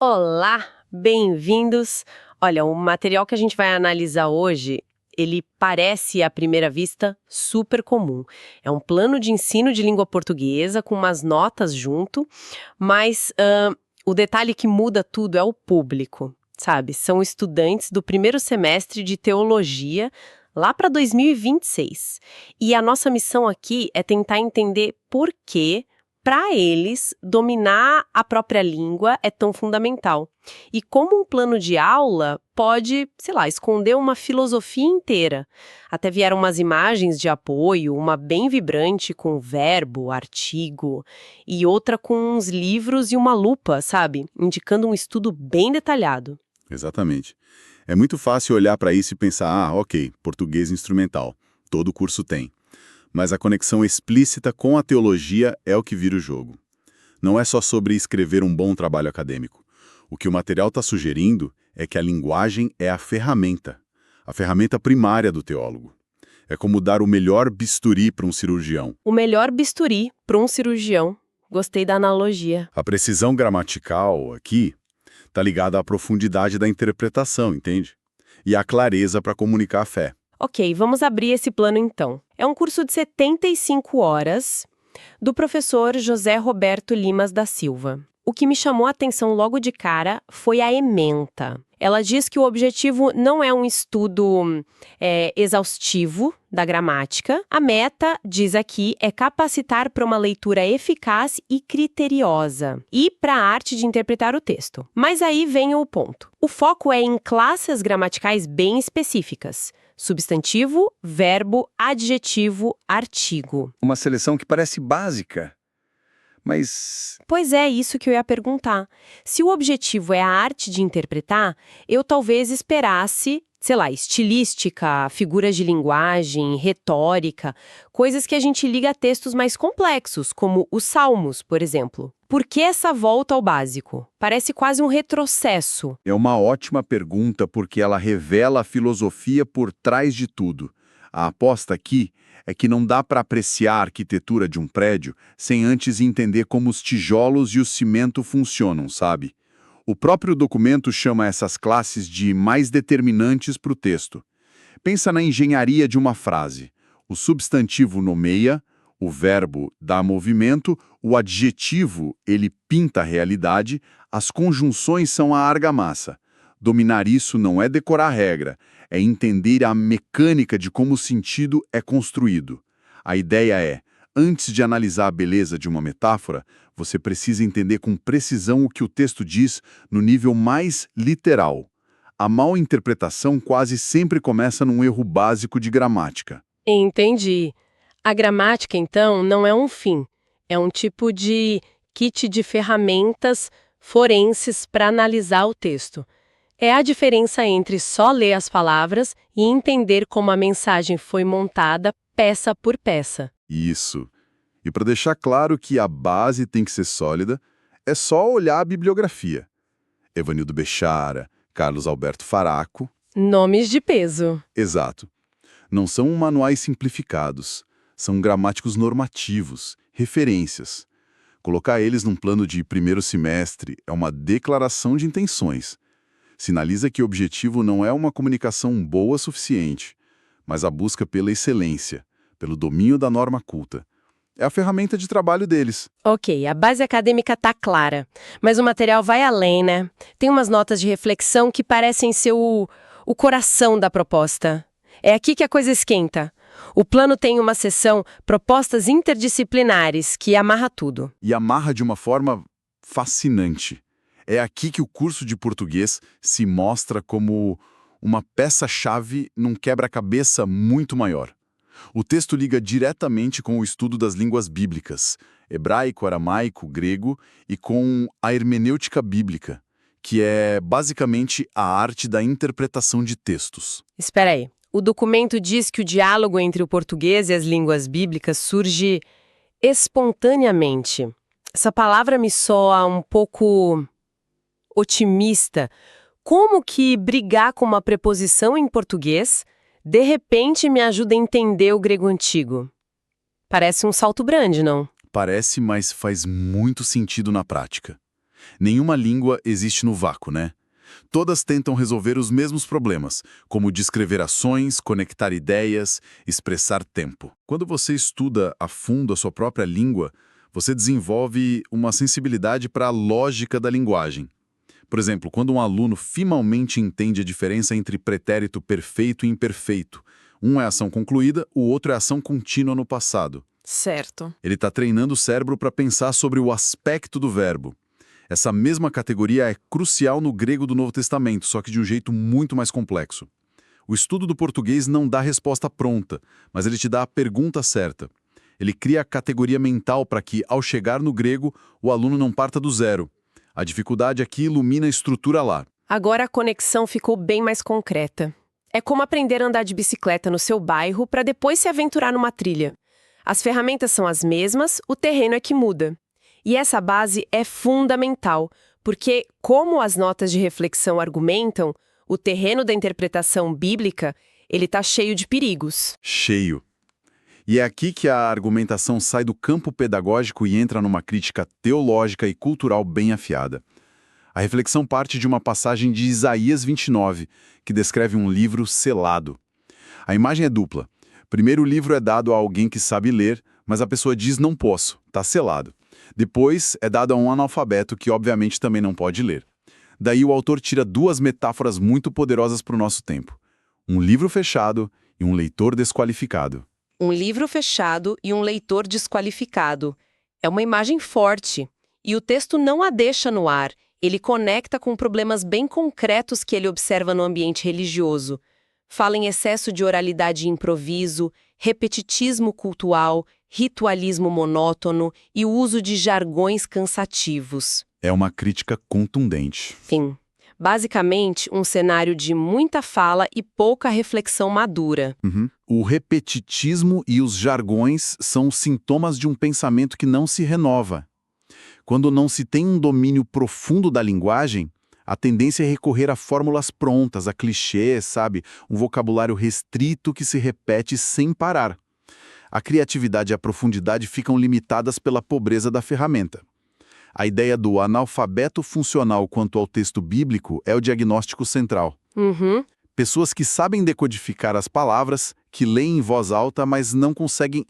Olá, bem-vindos! Olha, o material que a gente vai analisar hoje, ele parece, à primeira vista, super comum. É um plano de ensino de língua portuguesa com umas notas junto, mas o detalhe que muda tudo é o público, sabe? São estudantes do primeiro semestre de teologia, lá para 2026. E a nossa missão aqui é tentar entender por que para eles, dominar a própria língua é tão fundamental. E como um plano de aula pode, sei lá, esconder uma filosofia inteira. Até vieram umas imagens de apoio, uma bem vibrante com verbo, artigo, e outra com uns livros e uma lupa, sabe? Indicando um estudo bem detalhado. Exatamente. É muito fácil olhar para isso e pensar, ok, português instrumental, todo curso tem. Mas a conexão explícita com a teologia é o que vira o jogo. Não é só sobre escrever um bom trabalho acadêmico. O que o material está sugerindo é que a linguagem é a ferramenta primária do teólogo. É como dar o melhor bisturi para um cirurgião. O melhor bisturi para um cirurgião. Gostei da analogia. A precisão gramatical aqui está ligada à profundidade da interpretação, entende? E à clareza para comunicar a fé. Ok, vamos abrir esse plano então. É um curso de 75 horas do professor José Roberto Limas da Silva. O que me chamou a atenção logo de cara foi a ementa. Ela diz que o objetivo não é um estudo exaustivo da gramática. A meta, diz aqui, é capacitar para uma leitura eficaz e criteriosa e para a arte de interpretar o texto. Mas aí vem o ponto. O foco é em classes gramaticais bem específicas. Substantivo, verbo, adjetivo, artigo. Uma seleção que parece básica, mas... Pois é, isso que eu ia perguntar. Se o objetivo é a arte de interpretar, eu talvez esperasse, sei lá, estilística, figuras de linguagem, retórica, coisas que a gente liga a textos mais complexos, como os Salmos, por exemplo. Por que essa volta ao básico? Parece quase um retrocesso. É uma ótima pergunta porque ela revela a filosofia por trás de tudo. A aposta aqui é que não dá para apreciar a arquitetura de um prédio sem antes entender como os tijolos e o cimento funcionam, sabe? O próprio documento chama essas classes de mais determinantes para o texto. Pensa na engenharia de uma frase. O substantivo nomeia, o verbo dá movimento, o adjetivo, ele pinta a realidade, as conjunções são a argamassa. Dominar isso não é decorar a regra, é entender a mecânica de como o sentido é construído. A ideia é, antes de analisar a beleza de uma metáfora, você precisa entender com precisão o que o texto diz no nível mais literal. A mal interpretação quase sempre começa num erro básico de gramática. Entendi. A gramática, então, não é um fim. É um tipo de kit de ferramentas forenses para analisar o texto. É a diferença entre só ler as palavras e entender como a mensagem foi montada peça por peça. Isso. E para deixar claro que a base tem que ser sólida, é só olhar a bibliografia. Evanildo Bechara, Carlos Alberto Faraco. Nomes de peso. Exato. Não são manuais simplificados. São gramáticos normativos, referências. Colocar eles num plano de primeiro semestre é uma declaração de intenções. Sinaliza que o objetivo não é uma comunicação boa o suficiente, mas a busca pela excelência, pelo domínio da norma culta. É a ferramenta de trabalho deles. Ok, a base acadêmica tá clara, mas o material vai além, né? Tem umas notas de reflexão que parecem ser o coração da proposta. É aqui que a coisa esquenta. O plano tem uma seção Propostas Interdisciplinares, que amarra tudo. E amarra de uma forma fascinante. É aqui que o curso de português se mostra como uma peça-chave num quebra-cabeça muito maior. O texto liga diretamente com o estudo das línguas bíblicas, hebraico, aramaico, grego, e com a hermenêutica bíblica, que é basicamente a arte da interpretação de textos. Espera aí. O documento diz que o diálogo entre o português e as línguas bíblicas surge espontaneamente. Essa palavra me soa um pouco otimista. Como que brigar com uma preposição em português, de repente, me ajuda a entender o grego antigo? Parece um salto grande, não? Parece, mas faz muito sentido na prática. Nenhuma língua existe no vácuo, né? Todas tentam resolver os mesmos problemas, como descrever ações, conectar ideias, expressar tempo. Quando você estuda a fundo a sua própria língua, você desenvolve uma sensibilidade para a lógica da linguagem. Por exemplo, quando um aluno finalmente entende a diferença entre pretérito perfeito e imperfeito, um é ação concluída, o outro é ação contínua no passado. Certo. Ele está treinando o cérebro para pensar sobre o aspecto do verbo. Essa mesma categoria é crucial no grego do Novo Testamento, só que de um jeito muito mais complexo. O estudo do português não dá a resposta pronta, mas ele te dá a pergunta certa. Ele cria a categoria mental para que, ao chegar no grego, o aluno não parta do zero. A dificuldade aqui ilumina a estrutura lá. Agora a conexão ficou bem mais concreta. É como aprender a andar de bicicleta no seu bairro para depois se aventurar numa trilha. As ferramentas são as mesmas, o terreno é que muda. E essa base é fundamental, porque, como as notas de reflexão argumentam, o terreno da interpretação bíblica, ele está cheio de perigos. Cheio. E é aqui que a argumentação sai do campo pedagógico e entra numa crítica teológica e cultural bem afiada. A reflexão parte de uma passagem de Isaías 29, que descreve um livro selado. A imagem é dupla. Primeiro, o livro é dado a alguém que sabe ler, mas a pessoa diz não posso, está selado. Depois, é dado a um analfabeto que obviamente também não pode ler. Daí o autor tira duas metáforas muito poderosas para o nosso tempo. Um livro fechado e um leitor desqualificado. Um livro fechado e um leitor desqualificado. É uma imagem forte. E o texto não a deixa no ar. Ele conecta com problemas bem concretos que ele observa no ambiente religioso. Fala em excesso de oralidade e improviso, repetitismo cultural, ritualismo monótono e o uso de jargões cansativos. É uma crítica contundente. Sim. Basicamente, um cenário de muita fala e pouca reflexão madura. O repetitismo e os jargões são sintomas de um pensamento que não se renova. Quando não se tem um domínio profundo da linguagem, a tendência é recorrer a fórmulas prontas, a clichês, sabe? Um vocabulário restrito que se repete sem parar. A criatividade e a profundidade ficam limitadas pela pobreza da ferramenta. A ideia do analfabeto funcional quanto ao texto bíblico é o diagnóstico central. Pessoas que sabem decodificar as palavras, que leem em voz alta, mas não conseguem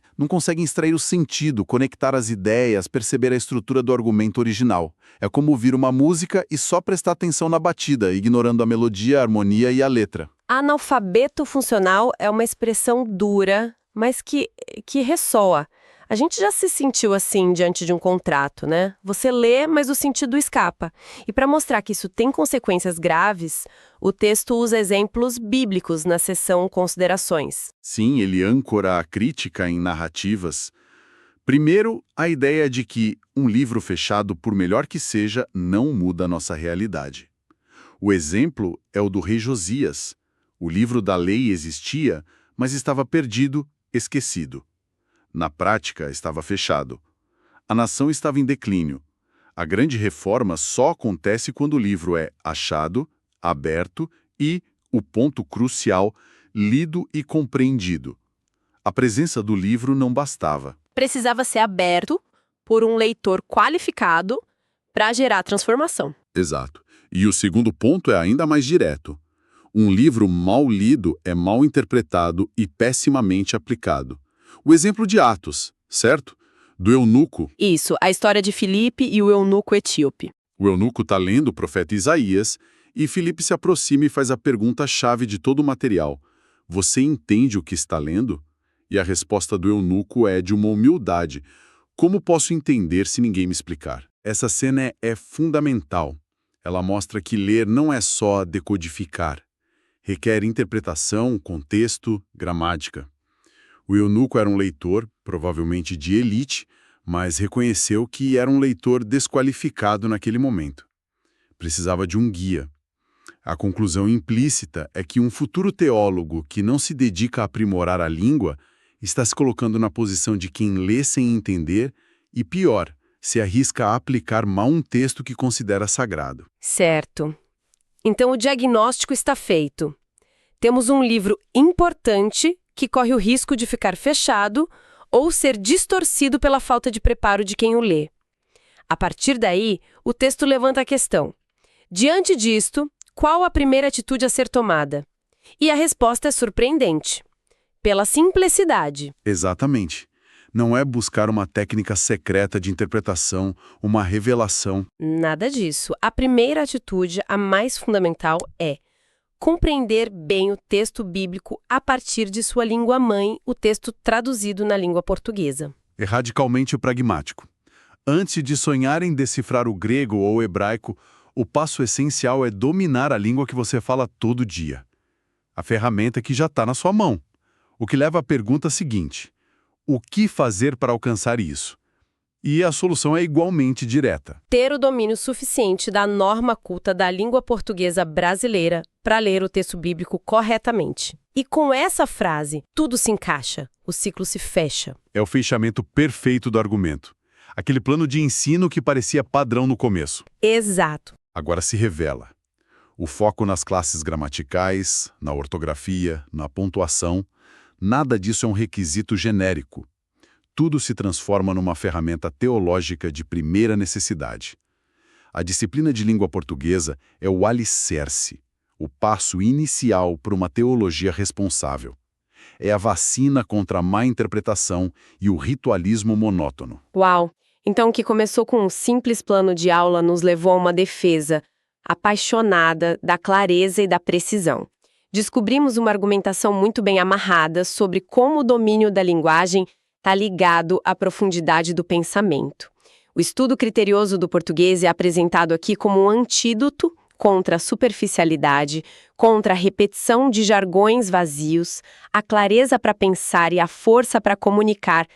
extrair o sentido, conectar as ideias, perceber a estrutura do argumento original. É como ouvir uma música e só prestar atenção na batida, ignorando a melodia, a harmonia e a letra. Analfabeto funcional é uma expressão dura, mas que ressoa. A gente já se sentiu assim diante de um contrato, né? Você lê, mas o sentido escapa. E para mostrar que isso tem consequências graves, o texto usa exemplos bíblicos na seção Considerações. Sim, ele âncora a crítica em narrativas. Primeiro, a ideia de que um livro fechado, por melhor que seja, não muda a nossa realidade. O exemplo é o do rei Josias. O livro da lei existia, mas estava perdido, esquecido. Na prática, estava fechado. A nação estava em declínio. A grande reforma só acontece quando o livro é achado, aberto e, o ponto crucial, lido e compreendido. A presença do livro não bastava. Precisava ser aberto por um leitor qualificado para gerar transformação. Exato. E o segundo ponto é ainda mais direto. Um livro mal lido é mal interpretado e pessimamente aplicado. O exemplo de Atos, certo? Do eunuco. Isso, a história de Filipe e o eunuco etíope. O eunuco está lendo o profeta Isaías e Filipe se aproxima e faz a pergunta-chave de todo o material. Você entende o que está lendo? E a resposta do eunuco é de uma humildade. Como posso entender se ninguém me explicar? Essa cena é fundamental. Ela mostra que ler não é só decodificar. Requer interpretação, contexto, gramática. O eunuco era um leitor, provavelmente de elite, mas reconheceu que era um leitor desqualificado naquele momento. Precisava de um guia. A conclusão implícita é que um futuro teólogo que não se dedica a aprimorar a língua está se colocando na posição de quem lê sem entender e, pior, se arrisca a aplicar mal um texto que considera sagrado. Certo. Então o diagnóstico está feito. Temos um livro importante que corre o risco de ficar fechado ou ser distorcido pela falta de preparo de quem o lê. A partir daí, o texto levanta a questão: diante disto, qual a primeira atitude a ser tomada? E a resposta é surpreendente. Pela simplicidade. Exatamente. Não é buscar uma técnica secreta de interpretação, uma revelação. Nada disso. A primeira atitude, a mais fundamental, é compreender bem o texto bíblico a partir de sua língua-mãe, o texto traduzido na língua portuguesa. É radicalmente pragmático. Antes de sonhar em decifrar o grego ou o hebraico, o passo essencial é dominar a língua que você fala todo dia. A ferramenta que já está na sua mão. O que leva à pergunta seguinte: o que fazer para alcançar isso? E a solução é igualmente direta. Ter o domínio suficiente da norma culta da língua portuguesa brasileira para ler o texto bíblico corretamente. E com essa frase, tudo se encaixa, o ciclo se fecha. É o fechamento perfeito do argumento. Aquele plano de ensino que parecia padrão no começo. Exato. Agora se revela. O foco nas classes gramaticais, na ortografia, na pontuação, nada disso é um requisito genérico. Tudo se transforma numa ferramenta teológica de primeira necessidade. A disciplina de língua portuguesa é o alicerce, o passo inicial para uma teologia responsável. É a vacina contra a má interpretação e o ritualismo monótono. Uau! Então, o que começou com um simples plano de aula nos levou a uma defesa apaixonada da clareza e da precisão. Descobrimos uma argumentação muito bem amarrada sobre como o domínio da linguagem está ligado à profundidade do pensamento. O estudo criterioso do português é apresentado aqui como um antídoto contra a superficialidade, contra a repetição de jargões vazios. A clareza para pensar e a força para comunicar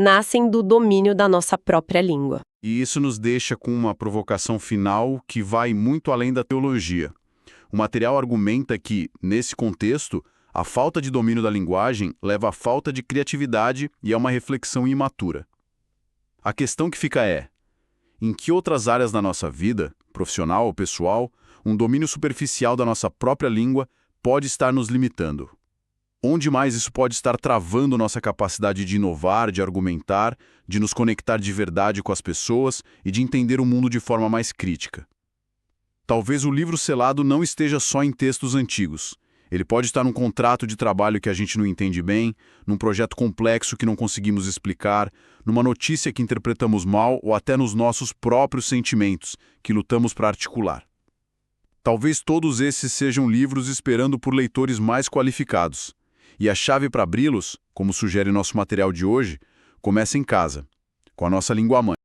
nascem do domínio da nossa própria língua. E isso nos deixa com uma provocação final que vai muito além da teologia. O material argumenta que, nesse contexto, a falta de domínio da linguagem leva à falta de criatividade e a uma reflexão imatura. A questão que fica é: em que outras áreas da nossa vida, profissional ou pessoal, um domínio superficial da nossa própria língua pode estar nos limitando? Onde mais isso pode estar travando nossa capacidade de inovar, de argumentar, de nos conectar de verdade com as pessoas e de entender o mundo de forma mais crítica? Talvez o livro selado não esteja só em textos antigos. Ele pode estar num contrato de trabalho que a gente não entende bem, num projeto complexo que não conseguimos explicar, numa notícia que interpretamos mal ou até nos nossos próprios sentimentos, que lutamos para articular. Talvez todos esses sejam livros esperando por leitores mais qualificados. E a chave para abri-los, como sugere nosso material de hoje, começa em casa, com a nossa língua-mãe.